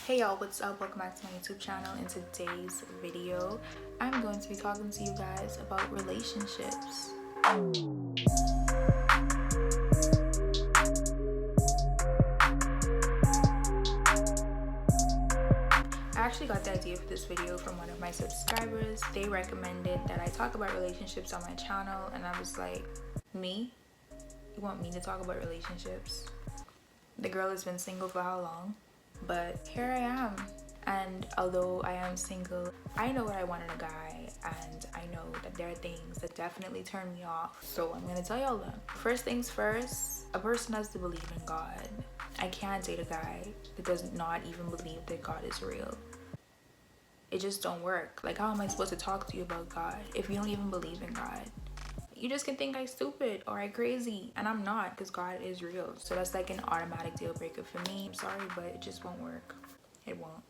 Hey y'all, what's up? Welcome back to my YouTube channel. In today's video, I'm going to be talking to you guys about relationships. I actually got the idea for this video from one of my subscribers. They recommended that I talk about relationships on my channel, and I was like, me? You want me to talk about relationships? The girl has been single for how long? But here I am. And although I am single, I know what I want in a guy, and I know that there are things that definitely turn me off. So I'm gonna tell y'all them. First things first, a person has to believe in God. I can't date a guy that does not even believe that God is real. It just don't work. Like, how am I supposed to talk to you about God if you don't even believe in God? You just can think I'm stupid or I'm crazy, and I'm not, because God is real. So that's like an automatic deal breaker for me. I'm sorry, but it just won't work. It won't.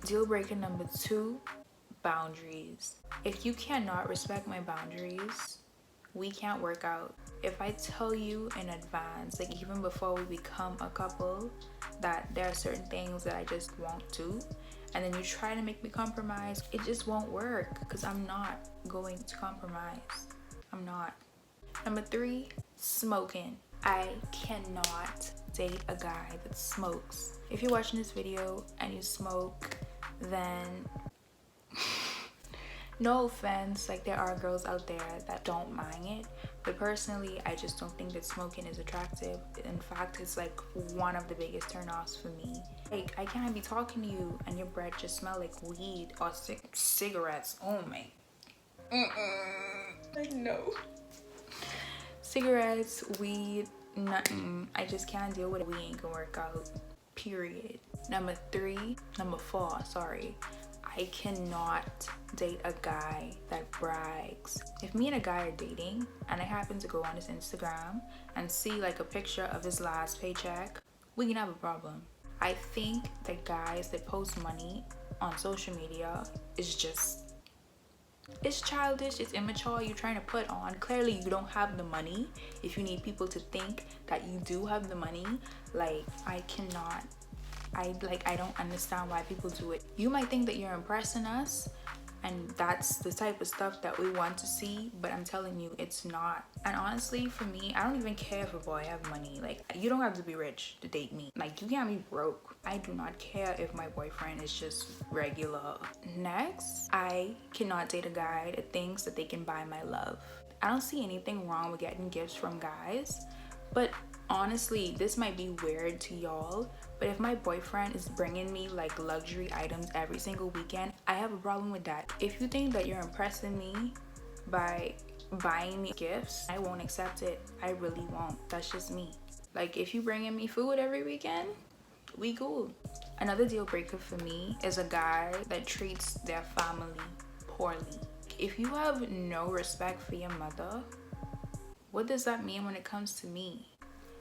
Deal breaker number 2, boundaries. If you cannot respect my boundaries, we can't work out. If I tell you in advance, like even before we become a couple, that there are certain things that I just won't do, and then you try to make me compromise, it just won't work, because I'm not going to compromise. I'm not. Number 3, smoking. I cannot date a guy that smokes. If you're watching this video and you smoke, then no offense, like there are girls out there that don't mind it, but personally I just don't think that smoking is attractive. In fact, it's like one of the biggest turnoffs for me. Like, I can't be talking to you and your breath just smell like weed or cigarettes. Oh my. Like, no. Cigarettes, weed, nothing. I just can't deal with it. We ain't gonna work out, period. Number 4, sorry. I cannot date a guy that brags. If me and a guy are dating and I happen to go on his Instagram and see like a picture of his last paycheck, we can have a problem. I think that guys that post money on social media is just, it's childish, it's immature. You're trying to put on, clearly you don't have the money. If you need people to think that you do have the money, like, I cannot. I don't understand why people do it. You might think that you're impressing us, and that's the type of stuff that we want to see, but I'm telling you, it's not. And honestly, for me, I don't even care if a boy have money. Like, you don't have to be rich to date me. Like, you can't be broke. I do not care if my boyfriend is just regular. Next, I cannot date a guy that thinks that they can buy my love. I don't see anything wrong with getting gifts from guys, but honestly, this might be weird to y'all, but if my boyfriend is bringing me like luxury items every single weekend, I have a problem with that. If you think that you're impressing me by buying me gifts, I won't accept it. I really won't. That's just me. Like, if you bringing me food every weekend, we cool. Another deal breaker for me is a guy that treats their family poorly. If you have no respect for your mother, what does that mean when it comes to me?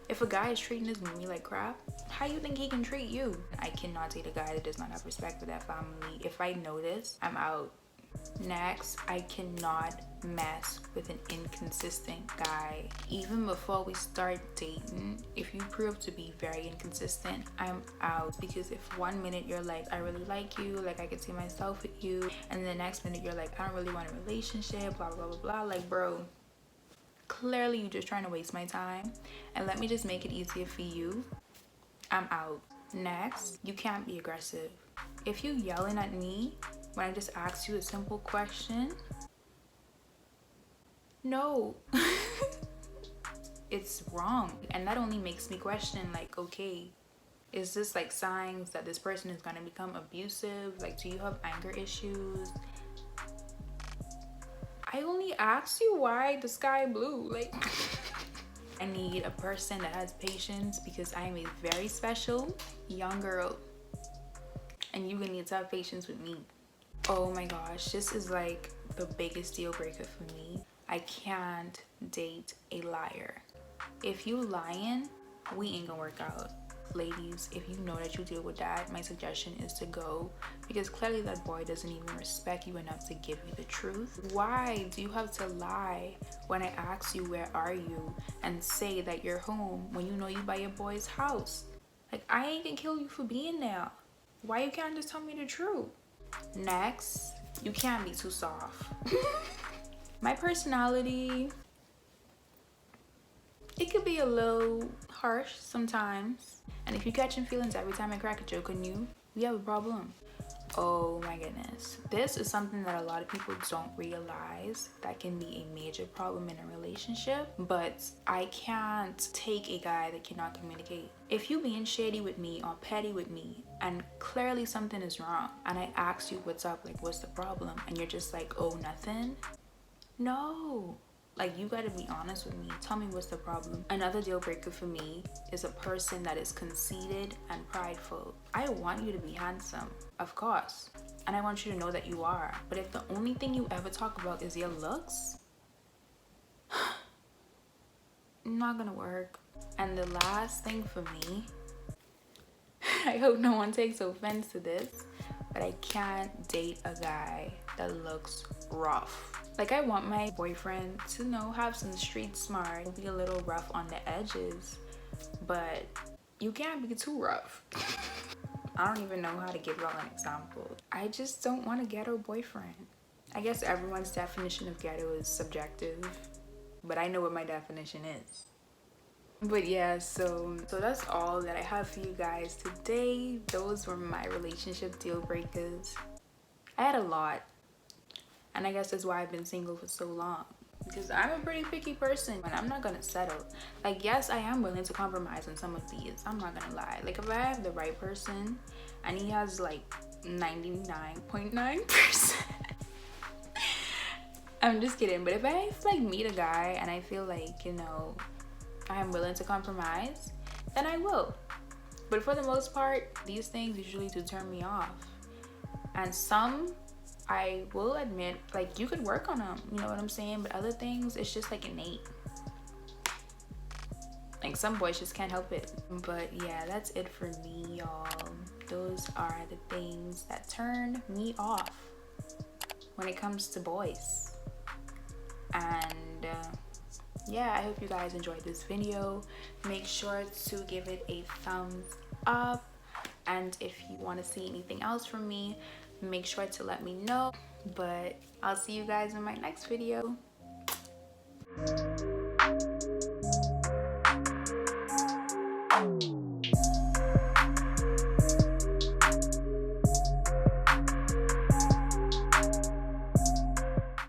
If a guy is treating his mommy like crap, how you think he can treat you? I cannot date a guy that does not have respect for that family. If I notice, I'm out. Next, I cannot mess with an inconsistent guy. Even before we start dating, if you prove to be very inconsistent, I'm out. Because if one minute you're like, I really like you, like I can see myself with you, and the next minute you're like, I don't really want a relationship, blah blah blah blah, like, bro, clearly you're just trying to waste my time, and let me just make it easier for you. I'm out. Next, you can't be aggressive. If you yelling at me when I just asked you a simple question, no. It's wrong. And that only makes me question, like, okay, is this like signs that this person is going to become abusive? Like, do you have anger issues? I only asked you why the sky blue. Like, I need a person that has patience, because I am a very special young girl, and you're gonna need to have patience with me. Oh my gosh, this is like the biggest deal breaker for me. I can't date a liar. If you lying, we ain't gonna work out. Ladies, if you know that you deal with that, my suggestion is to go, because clearly that boy doesn't even respect you enough to give you the truth. Why do you have to lie when I ask you where are you and say that you're home when you know you by your boy's house? Like, I ain't gonna kill you for being there. Why you can't just tell me the truth? Next, you can't be too soft. My personality, it could be a little harsh sometimes. And if you're catching feelings every time I crack a joke on you, we have a problem. Oh my goodness. This is something that a lot of people don't realize that can be a major problem in a relationship, but I can't take a guy that cannot communicate. If you being shady with me or petty with me and clearly something is wrong and I ask you what's up, like what's the problem, and you're just like, oh, nothing. No. Like, you gotta be honest with me. Tell me what's the problem. Another deal breaker for me is a person that is conceited and prideful. I want you to be handsome, of course. And I want you to know that you are. But if the only thing you ever talk about is your looks, not gonna work. And the last thing for me, I hope no one takes offense to this, but I can't date a guy that looks rough. Like, I want my boyfriend to have some street smart, be a little rough on the edges, but you can't be too rough. I don't even know how to give y'all an example. I just don't want a ghetto boyfriend. I guess everyone's definition of ghetto is subjective, but I know what my definition is. But yeah, so that's all that I have for you guys today. Those were my relationship deal breakers. I had a lot. And I guess that's why I've been single for so long. Because I'm a pretty picky person and I'm not gonna settle. Like, yes, I am willing to compromise on some of these. I'm not gonna lie. Like, if I have the right person and he has like 99.9%. I'm just kidding. But if I like meet a guy and I feel like, I'm willing to compromise, then I will. But for the most part, these things usually do turn me off. And some, I will admit, like, you could work on them, you know what I'm saying? But other things, it's just like innate. Like, some boys just can't help it. But yeah, that's it for me, y'all. Those are the things that turn me off when it comes to boys. And yeah, I hope you guys enjoyed this video. Make sure to give it a thumbs up. And if you want to see anything else from me, make sure to let me know. But I'll see you guys in my next video.